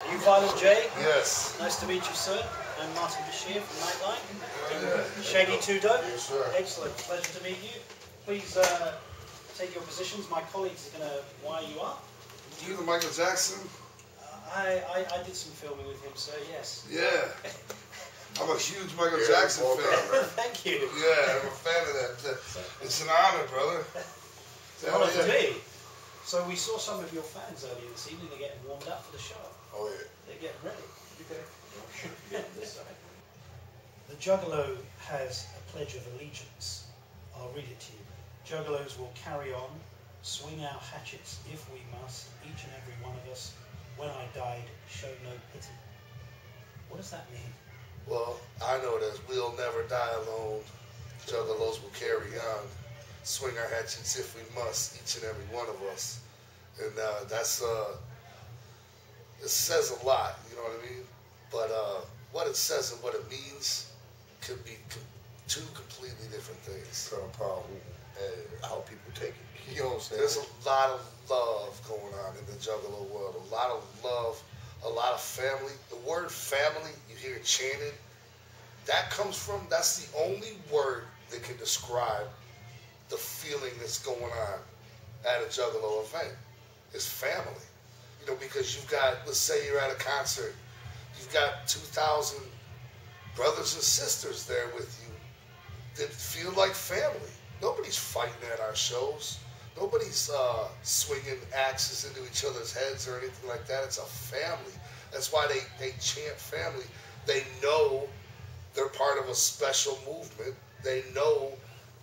Are you Violent J? Yes. Nice to meet you, sir. I'm Martin Bashir from Nightline. Shaggy Two Dope. Yes, sir. Excellent. Pleasure to meet you. Please take your positions. My colleagues are going to wire you up. You the Michael Jackson? I did some filming with him, sir, yes. Yeah. I'm a huge Michael Jackson fan. Thank you. Yeah, I'm a fan of that. It's an honor, brother. Honor for me. So we saw some of your fans earlier this evening. They're getting warmed up for the show. Oh, yeah. They're getting ready. The Juggalo has a pledge of allegiance. I'll read it to you. Juggalos will carry on, swing our hatchets if we must, each and every one of us. When I died, show no pity. What does that mean? Well, I know it as we'll never die alone. Juggalos will carry on, swing our hatchets if we must, each and every one of us. And that's, it says a lot, you know what I mean? But what it says and what it means could be two completely different things. Kind of problem how people take it. You know what I'm saying? There's a lot of love going on in the Juggalo world. A lot of love, a lot of family. The word family, you hear it chanted. That's the only word that can describe the feeling that's going on at a Juggalo event. It's family. You know, because you've got, let's say you're at a concert, you've got 2,000 brothers and sisters there with you that feel like family. Nobody's fighting at our shows. Nobody's swinging axes into each other's heads or anything like that. It's a family. That's why they chant family. They know they're part of a special movement. They know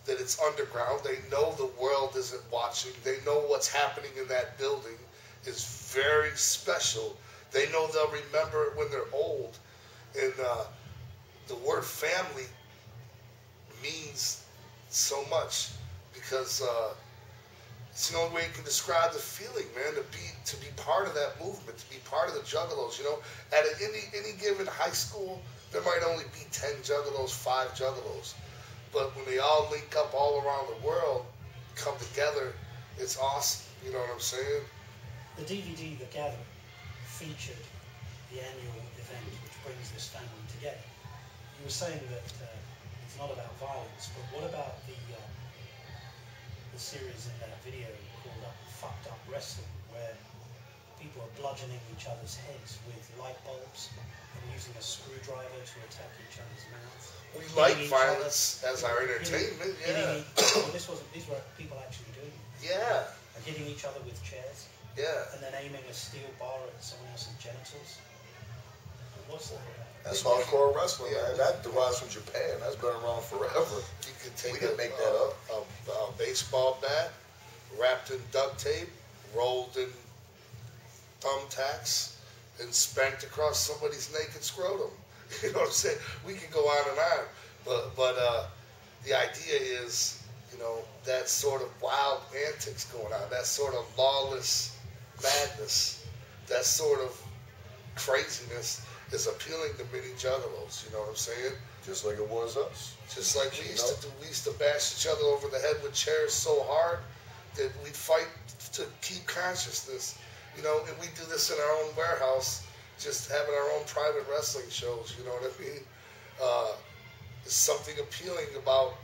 that it's underground. They know the world isn't watching. They know what's happening in that building is very special. They know they'll remember it when they're old. And the word family means so much because it's the only way you can describe the feeling, man, to be part of that movement, to be part of the Juggalos. You know, at any given high school, there might only be 10 Juggalos, 5 Juggalos. But when they all link up all around the world, come together, it's awesome. You know what I'm saying? The DVD, The Gathering, featured the annual event which brings this family together. You were saying that it's not about violence, but what about the series in that video called Fucked Up Wrestling, where people are bludgeoning each other's heads with light bulbs and using a screwdriver to attack each other's mouths? We like violence as our entertainment, yeah. These were people actually doing it. Yeah. And hitting each other with chairs. Yeah. And then aiming a steel bar at someone else's genitals. What's that about? That's hardcore wrestling, man. That derives from Japan. That's been around forever. You could take make that up. A baseball bat wrapped in duct tape, rolled in thumbtacks, and spanked across somebody's naked scrotum. You know what I'm saying? We could go on and on, but the idea is, you know, that sort of wild antics going on, that sort of lawless madness, that sort of craziness is appealing to many Juggalos. You know what I'm saying? Just like it was us. Just like we used to do. We used to bash each other over the head with chairs so hard that we'd fight to keep consciousness. You know, and we do this in our own warehouse, just having our own private wrestling shows. You know what I mean? There's something appealing about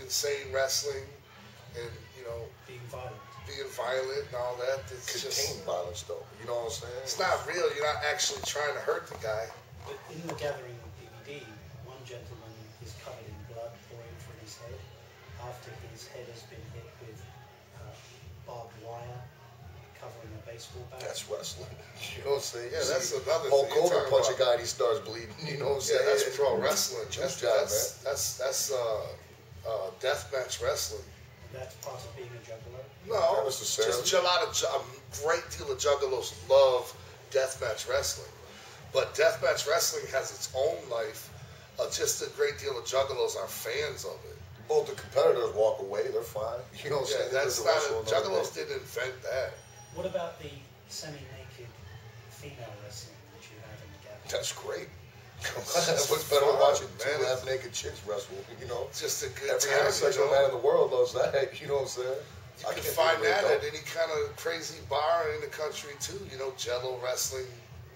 insane wrestling and, you know, being violent and all that. It's contained violence, though. You know what I'm saying? It's not real. You're not actually trying to hurt the guy. But in The Gathering DVD, one gentleman is covered in blood pouring from his head after his head has been hit with barbed wire covering a baseball bat. That's wrestling. You know what I'm saying? Yeah, that's another Hulk thing. Hogan punch a guy and he starts bleeding. You know what I'm saying? Yeah, that's pro wrestling. That's Deathmatch wrestling. That's part of being a Juggalo? No, just a great deal of Juggalos love deathmatch wrestling. But deathmatch wrestling has its own life. Just a great deal of Juggalos are fans of it. Both the competitors walk away, they're fine. You know what I'm saying? That's not Juggalos didn't invent that. What about the semi-naked female wrestling that you have in The Gathering? That's great. What's better than watching two half-naked chicks wrestle? You know, just a good every time. Every sexual man in the world loves that. You know what I'm saying? You can find that at any kind of crazy bar in the country too. You know, Jello wrestling.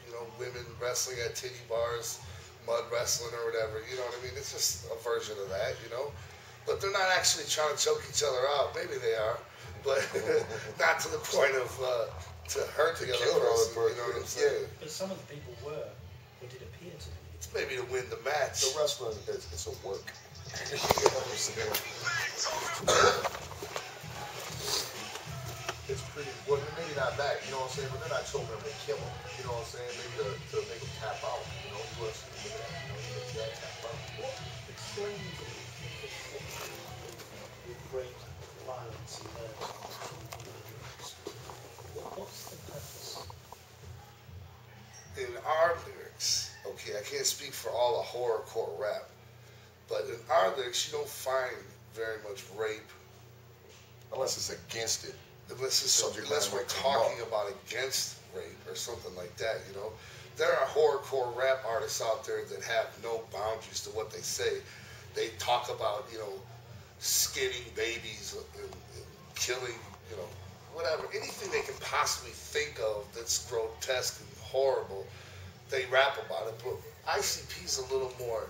You know, women wrestling at titty bars, mud wrestling or whatever. You know what I mean? It's just a version of that, you know. But they're not actually trying to choke each other out. Maybe they are, but not to the point of to hurt the other person. You know what I'm saying? But some of the people were, or did appear to be. It's maybe to win the match. The wrestling it's a work. You know what I'm saying? It's pretty, well, maybe not that, you know what I'm saying? But they're not choking them to kill them, you know what I'm saying? Maybe to make them tap out, you know? You UFC, look at that, you know? You make that tap out. Explain with great violence and murder. What's the purpose? In our lyrics, okay, I can't speak for all the horrorcore rap, but in our lyrics, you don't find very much rape. Unless it's against it. Unless we're talking about against rape or something like that, you know. There are horrorcore rap artists out there that have no boundaries to what they say. They talk about, you know, skinning babies and killing, you know, whatever. Anything they can possibly think of that's grotesque and horrible, they rap about it. But ICP's a little more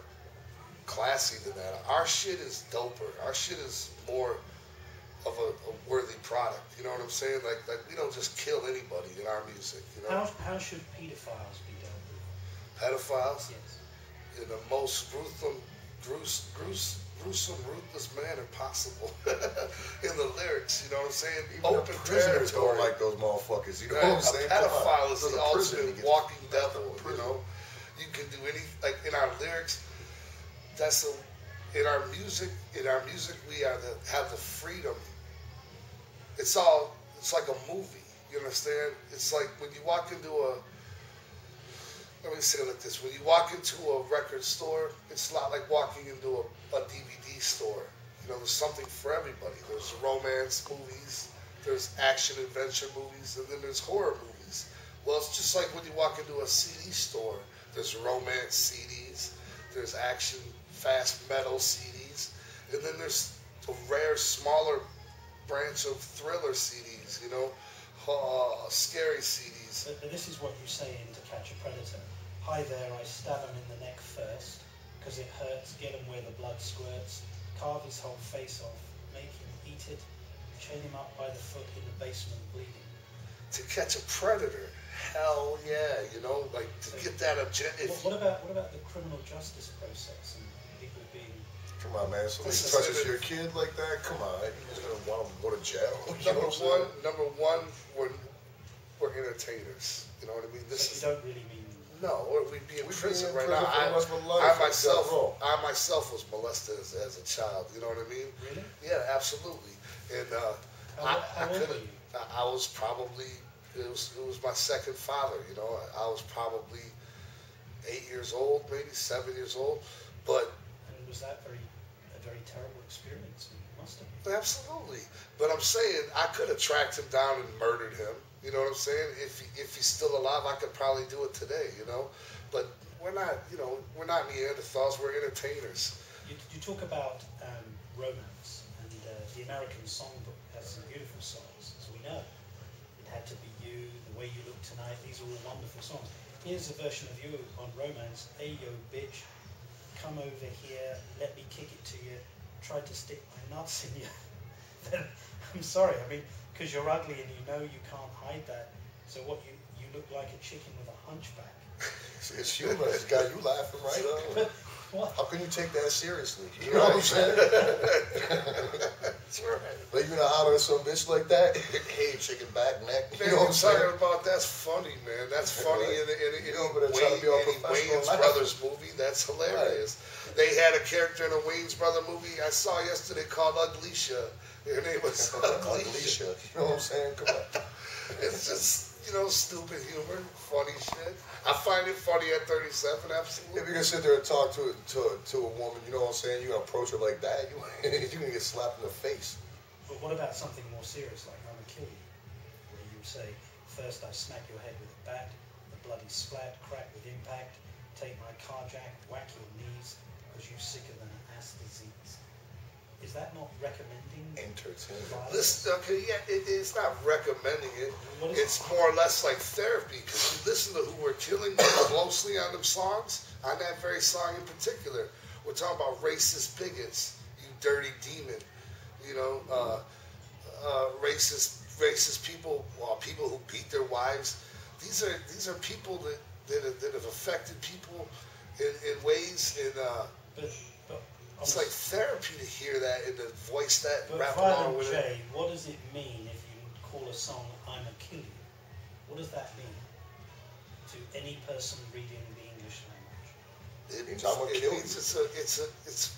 classy than that. Our shit is doper. Our shit is more of a worthy product. You know what I'm saying? Like we don't just kill anybody in our music. You know. How should pedophiles be dealt with? Pedophiles? Yes. In the most gruesome, ruthless manner possible. In the lyrics, you know what I'm saying? Even open prisoners don't like those motherfuckers. You know what I'm saying? A pedophile is the ultimate walking devil. You know, you can do any, like in our lyrics. That's a in our music. We have the freedom. It's like a movie. You understand? It's like when you walk into let me say it like this. When you walk into a record store, it's a lot like walking into a DVD store. You know, there's something for everybody. There's romance movies, there's action adventure movies, and then there's horror movies. Well, it's just like when you walk into a CD store. There's romance CDs, there's action, fast metal CDs, and then there's a rare, smaller branch of thriller CDs, you know, scary CDs. But this is what you say in To Catch a Predator. Hi there, I stab him in the neck first, because it hurts, get him where the blood squirts, carve his whole face off, make him eat it, chain him up by the foot in the basement bleeding. To Catch a Predator, hell yeah, you know, like to get that objective. What about the criminal justice process and people being... Come on, man. Somebody touches your kid like that? Come on. You're just going to want them to go to jail. Number one, we're entertainers. You know what I mean? You don't really mean... No, we'd be in prison right now. I myself was molested as a child. You know what I mean? Really? Yeah, absolutely. And how old were you? I was probably... It was my second father. You know, I was probably 8 years old, maybe 7 years old, but... And was that a very terrible experience? It must have been. Absolutely. But I'm saying I could have tracked him down and murdered him. You know what I'm saying? If he's still alive, I could probably do it today, you know? But we're not, you know, we're not Neanderthals, we're entertainers. You talk about romance, and the American songbook has some beautiful songs, as we know. It Had to Be You, The Way You Look Tonight, these are all wonderful songs. Here's a version of you on romance. Hey yo bitch, come over here, let me kick it to you, tried to stick my nuts in you. Then I'm sorry, I mean, because you're ugly and you know you can't hide that. So what, you look like a chicken with a hunchback. It's humor. It's got you laughing, right? But what? How can you take that seriously? You know what I'm saying? That's right. Like you know holler at some bitch like that? Hey, chicken back neck. Man, You know what I'm saying? about that's funny, man. That's funny in Wayne's life. Brothers movie. That's hilarious. Right. They had a character in a Wayne's Brother movie I saw yesterday called Uglisha. Her name was Uglisha. You know what I'm saying? Come on. It's just, you know, stupid humor, funny shit. I find it funny at 37, absolutely. If you're gonna sit there and talk to a woman, you know what I'm saying? You're gonna approach her like that, you're gonna get slapped in the face. But what about something more serious, like I'm gonna kill you? Where you say, first I smack your head with a bat, the bloody splat, crack with impact, take my car jack, whack your knees, because you're sicker than an ass disease. is that not recommending Entertainment. violence? Listen, okay, yeah, it's not recommending it. What is It's more or less like therapy, because you listen to Who We're Killing closely on them songs, on that very song in particular. We're talking about racist bigots, you dirty demon, you know, racist people, people who beat their wives. These are people that have affected people in ways, But it's like therapy to hear that and to voice that and but rap along Violent with it. J, what does it mean if you call a song "I'm a Kill You"? What does that mean to any person reading the English language? It means I'm gonna kill you. It's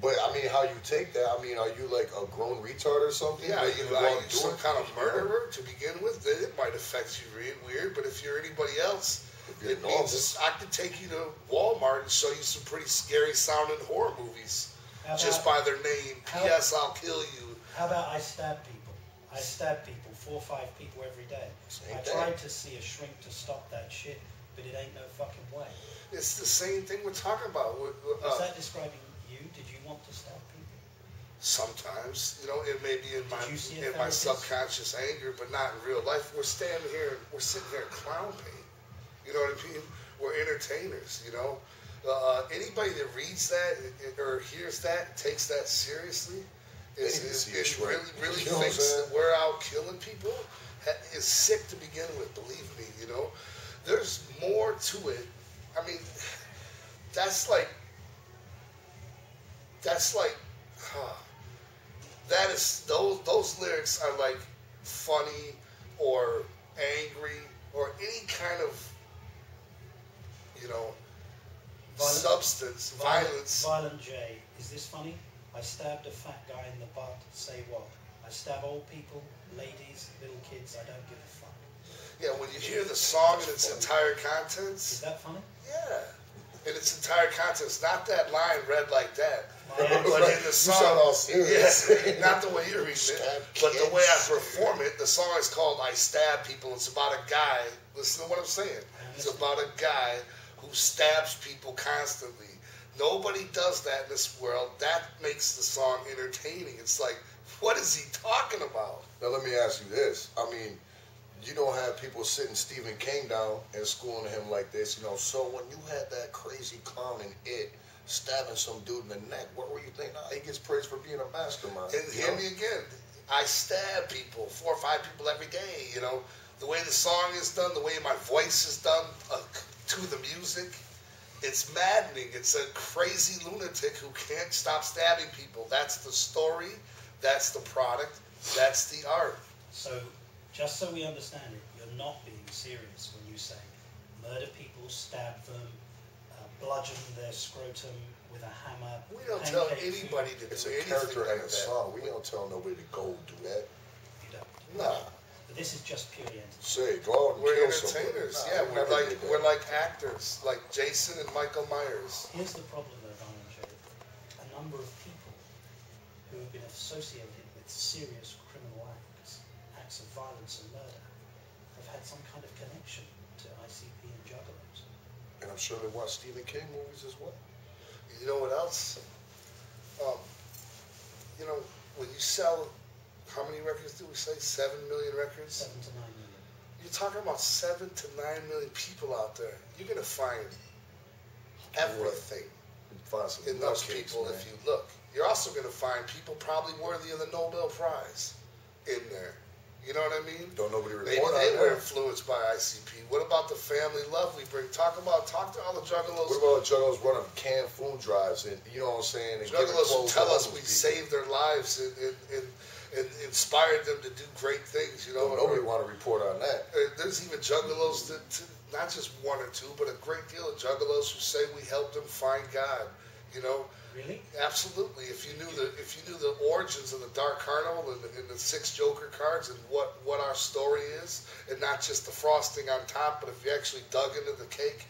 But I mean, how you take that? I mean, are you like a grown retard or something? yeah. That You go are and you do some it? kind of murderer to begin with? Then it might affect you weird. But if you're anybody else, If you're it normal. means I could take you to Walmart and show you some pretty scary sounding horror movies How just about- by their name. how- P.S. I'll kill you. How about I stab people? I stab people, 4 or 5 people every day. Same I thing. tried to see a shrink to stop that shit, but it ain't no fucking way. It's the same thing we're talking about. Is that describing you? Did you want to stab people? Sometimes, you know, it may be in you see a my therapist? subconscious anger, but not in real life. We're sitting here in clown paint. You know what I mean? We're entertainers. You know, anybody that reads that or hears that, takes that seriously, They need to see a shrink. really You know what I'm thinks saying? that we're out killing people is sick to begin with. Believe me, you know, there's more to it. I mean, that's like. That is those lyrics are like funny or angry or any kind of, you know, substance, violence. Violent J, is this funny? I stabbed a fat guy in the butt, say what? I stab old people, ladies, little kids, I don't give a fuck. Yeah, when you hear the song in its entire Is contents, that funny? yeah, in its entire contents, not that line read like that. My answer- But in the You song, sound all serious. yeah, not the way you're reading it, Stab but the way I kids. perform it. The song is called "I Stab People." It's about a guy. Listen to what I'm saying. It's about a guy who stabs people constantly. Nobody does that in this world. That makes the song entertaining. It's like, what is he talking about? Now let me ask you this. I mean, you don't have people sitting Stephen King down and schooling him like this, you know. So when you had that crazy clown in It stabbing some dude in the neck, what were you thinking? Nah, he gets praised for being a mastermind. And you hear know? me again. I stab people, 4 or 5 people every day. You know, the way the song is done, the way my voice is done to the music, it's maddening. It's a crazy lunatic who can't stop stabbing people. That's the story. That's the product. That's the art. So, just so we understand it, you're not being serious when you say murder people, stab them, bludgeon their scrotum with a hammer. We don't tell pancake anybody food. to It's do a anything character like in a that. song. We don't tell nobody to go do that. You don't. Nah. But this is just purely entertainment. Say, go out and We're kill somebody. entertainers. Nah, Yeah, we we're never like did that. we're like actors, like Jason and Michael Myers. Here's the problem though, Violent J. A number of people who have been associated with serious criminal acts of violence and murder, have had some kind of connection to ICP and Juggalos. And I'm sure they watch Stephen King movies as well. You know what else? You know, when you sell, how many records do we say? 7 million records? 7 to 9 million. You're talking about 7 to 9 million people out there. You're gonna find everything You find some in those nutcase, people man. if you look. You're also gonna find people probably worthy of the Nobel Prize in there. You know what I mean? Don't nobody Maybe report they on were that. influenced by ICP. What about the family love we bring? Talk to all the juggalos. What about juggalos running canned food drives and, you know what I'm saying? And giving Juggalos who clothes tell to us we homeless people? saved their lives and inspired them to do great things. You know, Don't nobody want to report on that. There's even juggalos that, not just 1 or 2, but a great deal of juggalos who say we helped them find God. You know, Really? absolutely. If you knew the origins of the Dark Carnival and the 6 Joker cards and what our story is, and not just the frosting on top, but if you actually dug into the cake,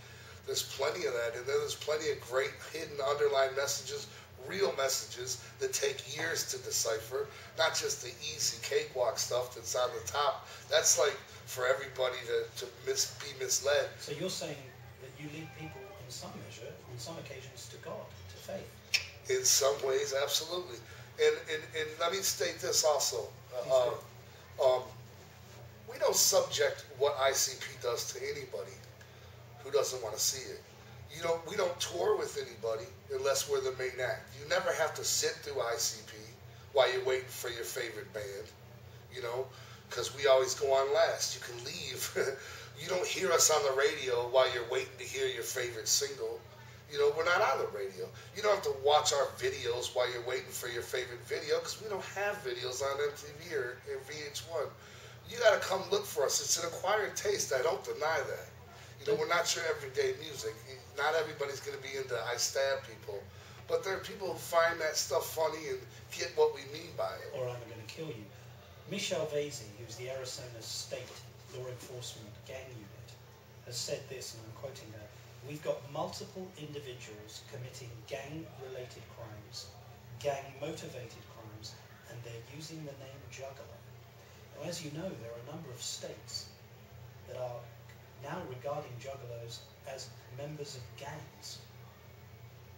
there's plenty of that. And then there's plenty of great hidden underlying messages, real messages that take years to decipher, not just the easy cakewalk stuff that's on the top. That's like for everybody to be misled. So you're saying that you lead people in some measure, on some occasions, to God, to faith. In some ways, absolutely. And let me state this also. Um, we don't subject what ICP does to anybody who doesn't want to see it. We don't tour with anybody unless we're the main act. You never have to sit through ICP while you're waiting for your favorite band, because we always go on last. You can leave. You don't hear us on the radio while you're waiting to hear your favorite single. We're not on the radio. You don't have to watch our videos while you're waiting for your favorite video, because we don't have videos on MTV or VH1. You got to come look for us. It's an acquired taste. I don't deny that. We're not your everyday music. Not everybody's going to be into I Stab People. But there are people who find that stuff funny and get what we mean by it. Or I'm going to kill you. Michel Vasey, who's the Arizona State Law Enforcement Gang Unit, has said this, and I'm quoting her: "We've got multiple individuals committing gang-related crimes, gang-motivated crimes, and they're using the name Juggalo." Now, as you know, there are a number of states that are now regarding Juggalos as members of gangs.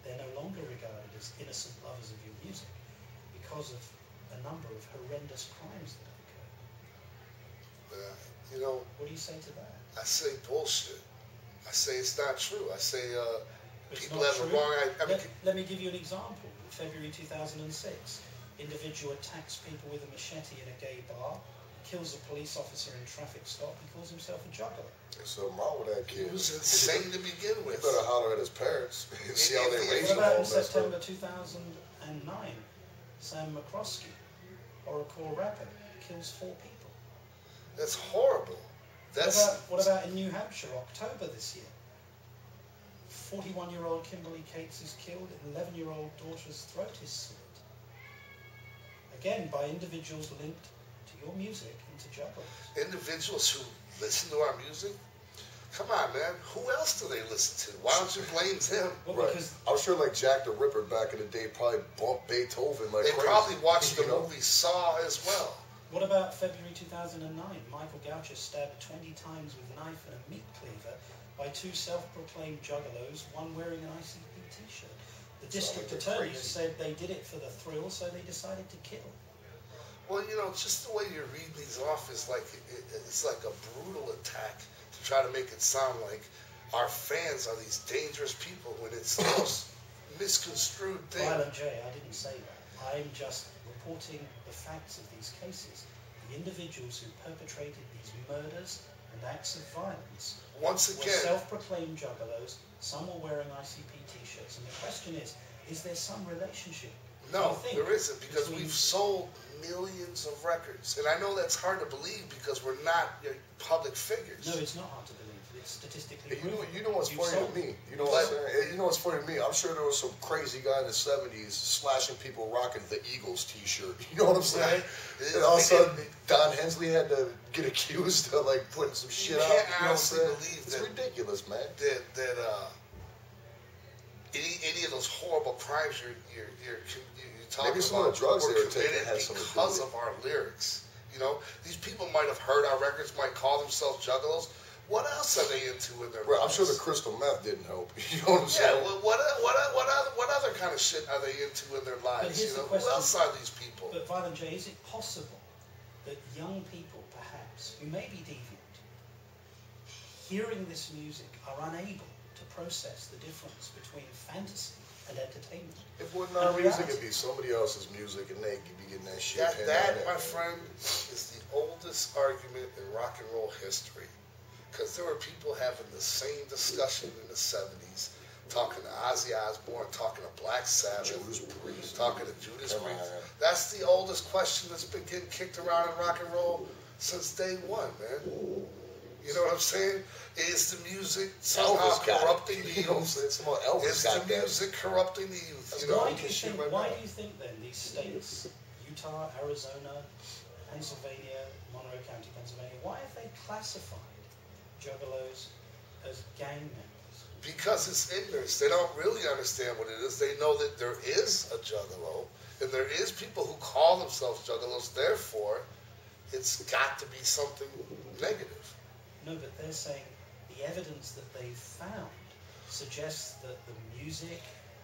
They're no longer regarded as innocent lovers of your music because of a number of horrendous crimes that have occurred. What do you say to that? I say bullshit. I say it's not true. I say people not have a true. wrong... Let me give you an example. February 2006, individual attacks people with a machete in a gay bar, kills a police officer in a traffic stop, and calls himself a juggler. There's something wrong with that kid. It was insane to begin You with. better holler at his parents and see how they raise What him all about in messed up. September 2009? Sam McCroskey, horrorcore rapper, kills 4 people. That's horrible. What about in New Hampshire, October this year? 41-year-old Kimberly Cates is killed, 11-year-old daughter's throat is slit. Again, by individuals linked to your music and to jugglers. Individuals who listen to our music? Come on, man. Who else do they listen to? Why don't you blame them? Well, Right. because I'm sure like Jack the Ripper back in the day probably bumped Beethoven like They crazy. probably watched the You know? movie Saw as well. what about February 2009? Michael Goucher stabbed 20 times with a knife and a meat cleaver by 2 self-proclaimed juggalos, one wearing an ICP t-shirt. The district like attorney crazy. has said they did it for the thrill, so they decided to kill. Well, just the way you read these off is like it's like a brutal attack to try to make it sound like our fans are these dangerous people when it's the most misconstrued thing. Violent J, I didn't say that. I'm just reporting the facts of these cases. The individuals who perpetrated these murders and acts of violence Once were again, self-proclaimed juggalos. Some were wearing ICP t-shirts. And the question is there some relationship? no, do you think, there isn't, because between- we've sold millions of records. And I know that's hard to believe because we're not public figures. No, it's not hard to believe. It's statistically You know, proven. you know what's You funny sold to it. me? You know what I'm saying? You know what's funny to me? I'm sure there was some crazy guy in the 70s slashing people rocking the Eagles t-shirt. You know what I'm saying? Right. And all of a sudden, Don Hensley had to get accused of like putting some shit You out. can't You know what I'm honestly saying? believe It's that- ridiculous, man. that any of those horrible crimes you're talking Maybe some about of the drugs were they were taking committed had something to do because with of our lyrics. These people might have heard our records, might call themselves juggalos. What else are they into in their Right, I'm lives? sure the crystal meth didn't help. You know what I'm Yeah, saying? well, what other kind of shit are they into in their lives? here's the Who question. else are these people? But Violent J, is it possible that young people, perhaps, who may be deviant, hearing this music, are unable to process the difference between fantasy and entertainment? If it wasn't our And music, reality. it'd be somebody else's music, and they'd be getting that shit. pinned That, on there. my friend, is the oldest argument in rock and roll history. Because there were people having the same discussion in the 70s, talking to Ozzy Osbourne, talking to Black Sabbath, Judas Priest. talking to Judas Come Priest. on. That's the oldest question that's been getting kicked around in rock and roll since day one, man. You know what I'm saying? Is the music somehow Elvis got it. corrupting the You know what I'm youth? saying? Somehow Elvis Is got the that. music corrupting the youth? That's You know? Why Elvis do you shit think? right Why now. do you think then these states, Utah, Arizona, Pennsylvania, Monroe County, Pennsylvania, why have they classified juggalos as gang members? Because it's ignorance. They don't really understand what it is. They know that there is a juggalo, and there is people who call themselves juggalos. Therefore, it's got to be something negative. No, but they're saying the evidence that they've found suggests that the music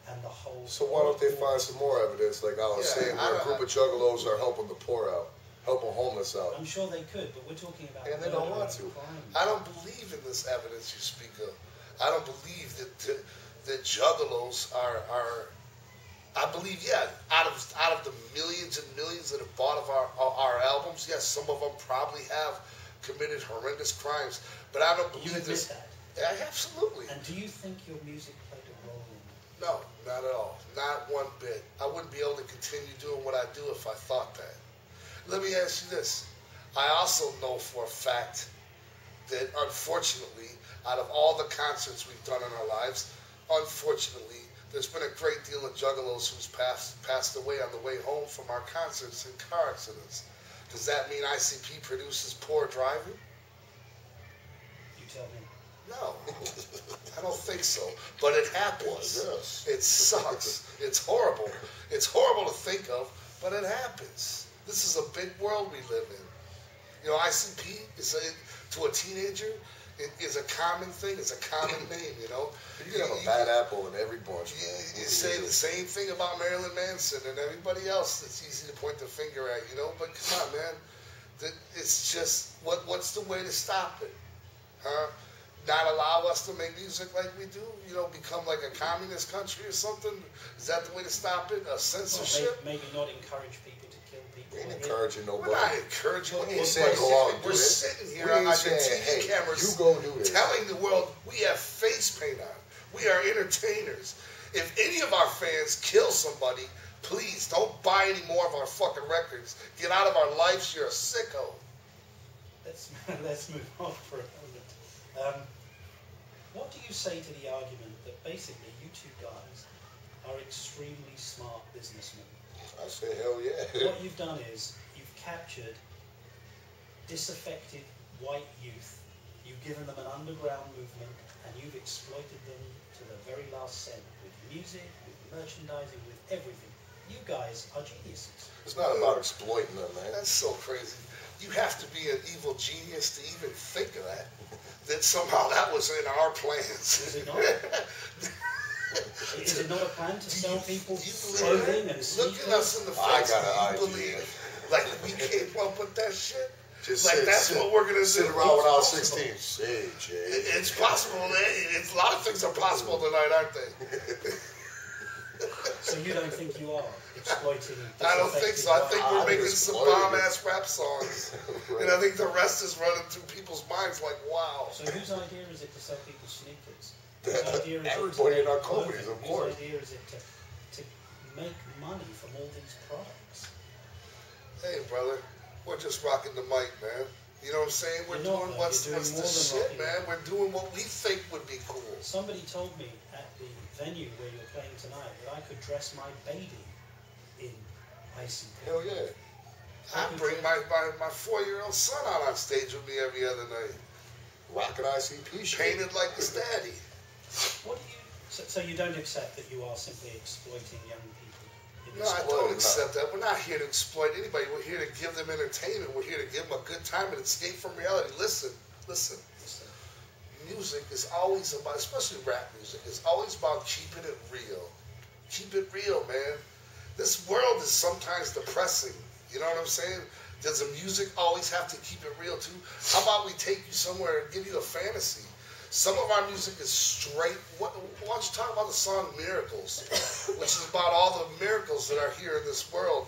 and the whole. So why don't they find some more evidence, like I was saying, where a group of juggalos are helping the poor out, helping homeless out? I'm sure they could, but we're talking about. And they don't want to. I don't believe in this evidence you speak of. I don't believe that juggalos are. I believe, yeah, out of the millions and millions that have bought of our albums, yes, some of them probably have committed horrendous crimes, but I don't believe you admit this. that? Yeah, absolutely. And do you think your music played a role in that? No, not at all. Not one bit. I wouldn't be able to continue doing what I do if I thought that. Let me ask you this. I also know for a fact that, unfortunately, out of all the concerts we've done in our lives, unfortunately, there's been a great deal of juggalos who's passed away on the way home from our concerts in car accidents. Does that mean ICP produces poor driving? You tell me. No, I don't think so. But it happens. Yes. It sucks. It's horrible. It's horrible to think of, but it happens. This is a big world we live in. You know, ICP to a teenager, it is a common thing. It's a common name, you know. You can have a bad apple in every bunch. You say the same thing about Marilyn Manson and everybody else that's easy to point the finger at, you know. But come on, man. It's just, what's the way to stop it? Huh? Not allow us to make music like we do? You know, become like a communist country or something? Is that the way to stop it? A censorship? Well, maybe not encourage people to kill people. We ain't encouraging nobody. We're not encouraging We anybody. ain't saying go out and do We're this. sitting here We on ain't our saying, TV hey, cameras you go do this. telling the world we have face paint on. We are entertainers. If any of our fans kill somebody, please don't buy any more of our fucking records. Get out of our lives. You're a sicko. Let's move on for a moment. What do you say to the argument that basically you two guys are extremely smart businessmen? I say hell yeah. What you've done is you've captured disaffected white youth, you've given them an underground movement, and you've exploited them to the very last cent with music, with merchandising, with everything. You guys are geniuses. It's not about exploiting them, man. That's so crazy. You have to be an evil genius to even think of that. That somehow that was in our plans. Is it not? Is it not a plan to sell people you clothing and Look sneakers? at us in the I face. got an You idea. believe like we came up with that shit? Just like that's what we're gonna sit do. around without It's 16. possible. Say, Jay. It's possible. It's a lot of things are possible tonight, aren't they? So you don't think you are exploiting? I don't think so. I think disaffected we're I'm making some bomb exploiting ass rap songs, Right. and I think the rest is running through people's minds like, wow. So whose idea is it to sell people sneakers? Whose idea is Everybody it to in our make companies, clothing? of course. Whose idea is it to make money from all these products? Hey, brother, we're just rocking the mic, man. You know what I'm saying? We're You're not, doing though. what's You're doing the more than shit, rocking man. it. We're doing what we think would be cool. Somebody told me at the venue where you're playing tonight that I could dress my baby in ICP. Hell yeah. I bring my 4-year-old son out on stage with me every other night, Rockin' ICP shit. painted like his daddy. What do you? So you don't accept that you are simply exploiting young people? In No, this I way? don't accept that. We're not here to exploit anybody. We're here to give them entertainment. We're here to give them a good time and escape from reality. Listen. Listen. Music is always about, especially rap music, is always about keeping it real. Keep it real, man. This world is sometimes depressing. You know what I'm saying? Does the music always have to keep it real too? How about we take you somewhere and give you a fantasy? Some of our music is straight. Why don't you talk about the song Miracles, which is about all the miracles that are here in this world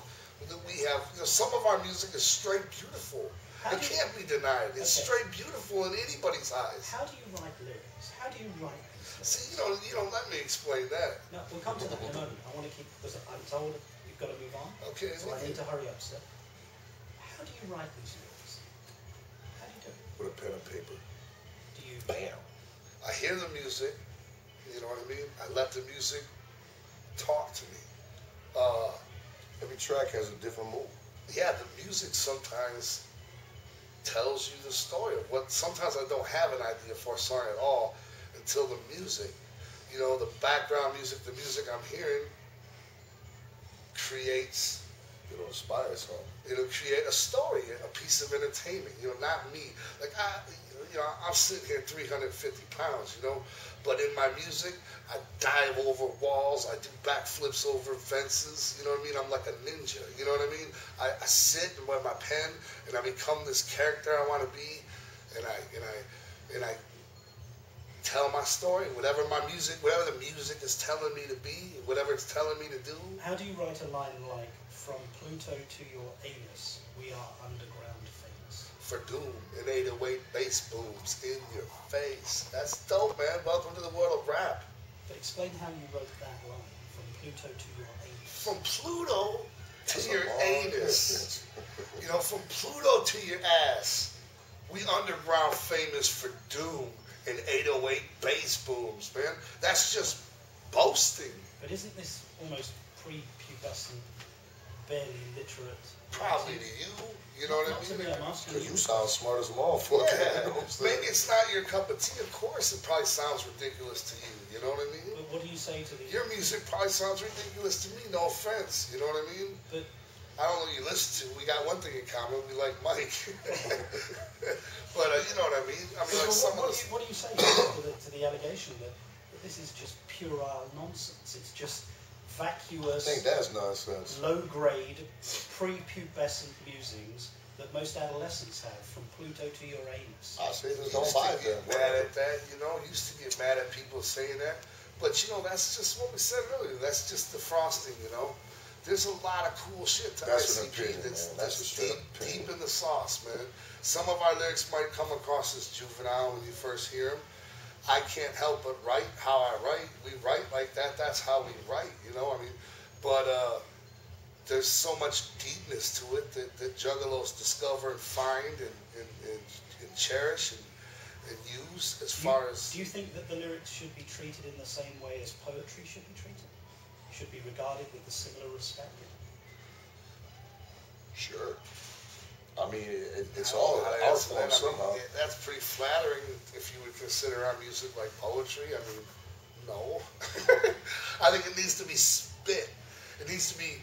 that we have. You know, some of our music is straight beautiful. It can't be denied. It's straight beautiful in anybody's eyes. How do you write lyrics? How do you write these See, you don't let me explain that. No, we'll come to that in a moment. I want to keep, because I'm told you've got to move on. Okay. So I need to hurry up, sir. How do you write these lyrics? How do you do it? With a pen and paper. Do you? Bam. I hear the music. You know what I mean? I let the music talk to me. Every track has a different mood. Yeah, the music sometimes tells you the story of what. Sometimes I don't have an idea for a song at all until the music, you know, the background music, the music I'm hearing creates It'll inspire something. It'll create a story, a piece of entertainment. You know, not me. Like I'm sitting here 350 pounds. You know, but in my music, I dive over walls. I do backflips over fences. You know what I mean? I'm like a ninja. You know what I mean? I sit with my pen and I become this character I want to be, and I tell my story. Whatever the music is telling me to be, whatever it's telling me to do. How do you write a line like, "From Pluto to your anus, we are underground famous"? For doom and 808 bass booms in your face. That's dope, man. Welcome to the world of rap. But explain how you wrote that line, "From Pluto to your anus." From Pluto to That's your a long anus. You know, from Pluto to your ass. We underground famous for doom and 808 bass booms, man. That's just boasting. But isn't this almost prepubescent, barely literate? Probably to you. You know what Not I to mean? me, I'm asking Because you. you sound smart as a motherfucker. Yeah, You know what I'm saying? maybe it's not your cup of tea. Of course, it probably sounds ridiculous to you. You know what I mean? But what do you say to the? Your music probably sounds ridiculous to me. No offense. You know what I mean? But I don't know who you listen to. We got one thing in common. We like Mike. But you know what I mean? I mean, like some of what do you say to the allegation that this is just puerile nonsense? It's just I vacuous, think that's nonsense. low-grade, prepubescent musings that most adolescents have, from Pluto to your anus. I say just used don't buy to get that. mad at that, you know. Used to get mad at people saying that. But, you know, that's just what we said earlier. That's just the frosting, you know. There's a lot of cool shit to That's an ICP opinion, that's, man. That's a straight up opinion. deep in the sauce, man. Some of our lyrics might come across as juvenile when you first hear them. I can't help but write how I write. We write like that. That's how we write, you know. I mean, but there's so much deepness to it that juggalos discover and find and cherish and use as far as... Do you think that the lyrics should be treated in the same way as poetry should be treated? Should be regarded with a similar respect? Sure. I mean, it's all an art form somehow. That's pretty flattering if you would consider our music like poetry. I mean, no. I think it needs to be spit. It needs to be...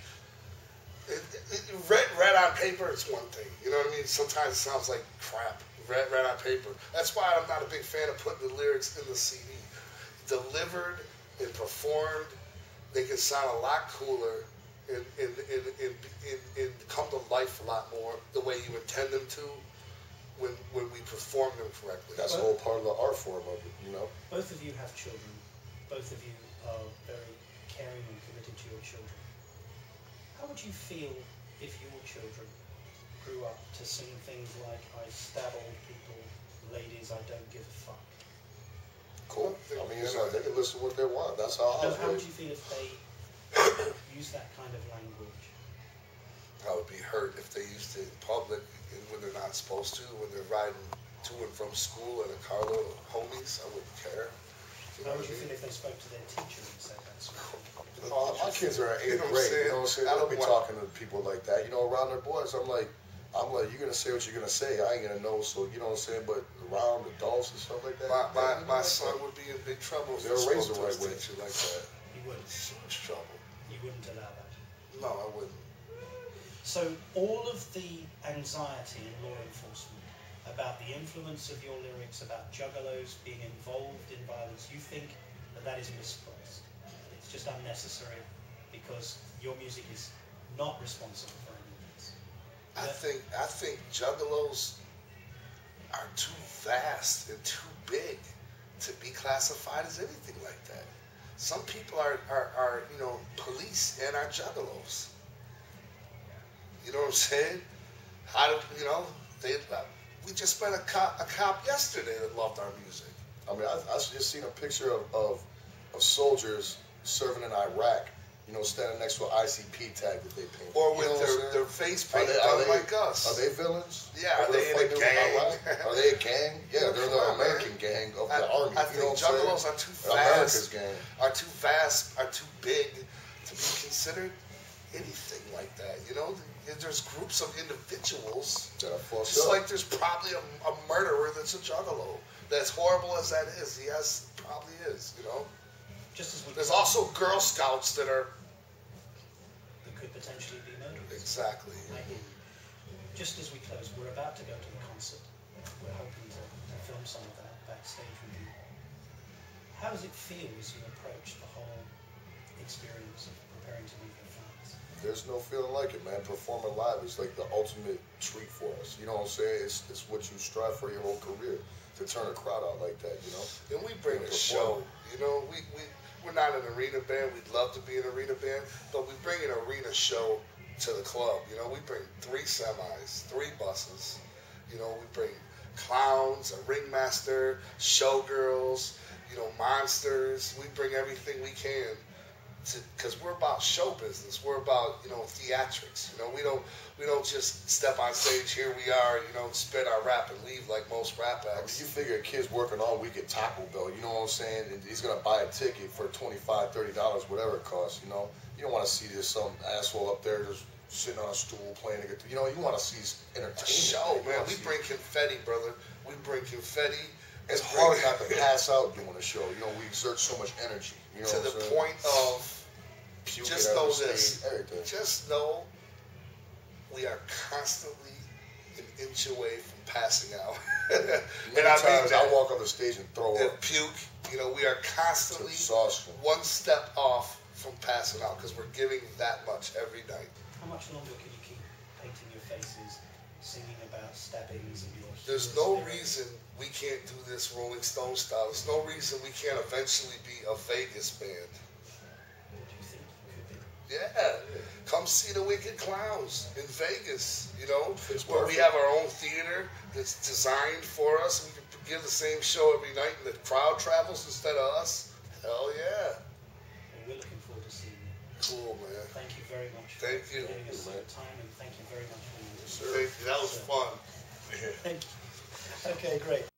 read on paper, it's one thing. You know what I mean? Sometimes it sounds like crap. Read on paper. That's why I'm not a big fan of putting the lyrics in the CD. Delivered and performed, they can sound a lot cooler and come to life a lot more the way you intend them to when we perform them correctly. That's a whole part of the art form of it, you know? Both of you have children. Both of you are very caring and committed to your children. How would you feel if your children grew up to sing things like, "I stab old people, ladies, I don't give a fuck"? Cool. I mean, you know, they can listen to what they want. That's how I was How would raised. you feel if they use that kind of language? I would be hurt if they used it in public and when they're not supposed to, when they're riding to and from school in a carload of homies. I wouldn't care. How would you feel if they spoke to their teacher and said that sort of thing? My kids are in 8th You know what I'm grade, saying? you know what I'm saying? I They don't don't be want- talking to people like that. You know, around their boys, I'm like, you're going to say what you're going to say. I ain't going to know, so, you know what I'm saying? But around adults and stuff like that. My son would be in big trouble if he They're spoke raised the to his right way. teacher like that. You wouldn't. Huge trouble. You wouldn't allow that. No, I wouldn't. So all of the anxiety in law enforcement about the influence of your lyrics, about juggalos being involved in violence, you think that is misplaced. It's just unnecessary because your music is not responsible for any of this. I think juggalos are too vast and too big to be classified as anything like that. Some people are you know, police and are juggalos. You know what I'm saying? How do you know? We just met a cop yesterday that loved our music. I mean, I just seen a picture of soldiers serving in Iraq, you know, standing next to an ICP tag that they painted. Or You with know what I'm saying? their face Are painted they- like us. Are they villains? Yeah, are Over they in a fighting with gang? Iraq? Are they a gang? Yeah, they're Come the on, man. American gang of the army. I you think know what I'm juggalos saying? are too America's fast, gang. are too big to be considered anything like that. You know, there's groups of individuals. That are fucked Just up. like there's probably a murderer that's a juggalo. As horrible as that is, yes, probably is. You know, Just as we there's also Girl Scouts that are could potentially be murderers. Exactly. I hear you. Just as we close, we're about to go to the concert. We're hoping to film some of that backstage with you. How does it feel as you approach the whole experience of preparing to meet your fans? There's no feeling like it, man. Performing live is like the ultimate treat for us. You know what I'm saying? It's what you strive for your whole career, to turn a crowd out like that, you know? And we bring a show. You know, we're not an arena band. We'd love to be an arena band, but we bring an arena show to the club. You know, we bring 3 semis, 3 buses. You know, we bring clowns, a ringmaster, showgirls, you know, monsters. We bring everything we can, because we're about show business. We're about, you know, theatrics. You know, we don't just step on stage, here we are, you know, spit our rap and leave like most rap acts. You figure a kid's working all week at Taco Bell, you know what I'm saying? And he's going to buy a ticket for $25, $30, whatever it costs, you know? You don't want to see this some asshole up there just sitting on a stool playing a guitar. You know, you want to see entertainment. A show, man. We bring confetti, brother. We bring confetti. It's hard not to pass out doing a show. You know, we exert so much energy. You know, to the point of, just know this. Just know we are constantly an inch away from passing out. Many times I walk on the stage and throw up. Puke. You know, we are constantly one step off from passing out, because we're giving that much every night. How much longer can you keep painting your faces, singing about stabbings and your... There's no reason we can't do this Rolling Stone style. There's no reason we can't eventually be a Vegas band. Do you think you could be? Yeah. Come see the Wicked Clowns in Vegas, you know, It's where perfect. we have our own theater that's designed for us. We can give the same show every night and the crowd travels instead of us. Hell yeah. Well, we're looking forward to seeing you. Cool, man. Thank you very much Thank for you. giving us your time, and thank you very much for your Thank you. That was fun. Thank you. Okay, great.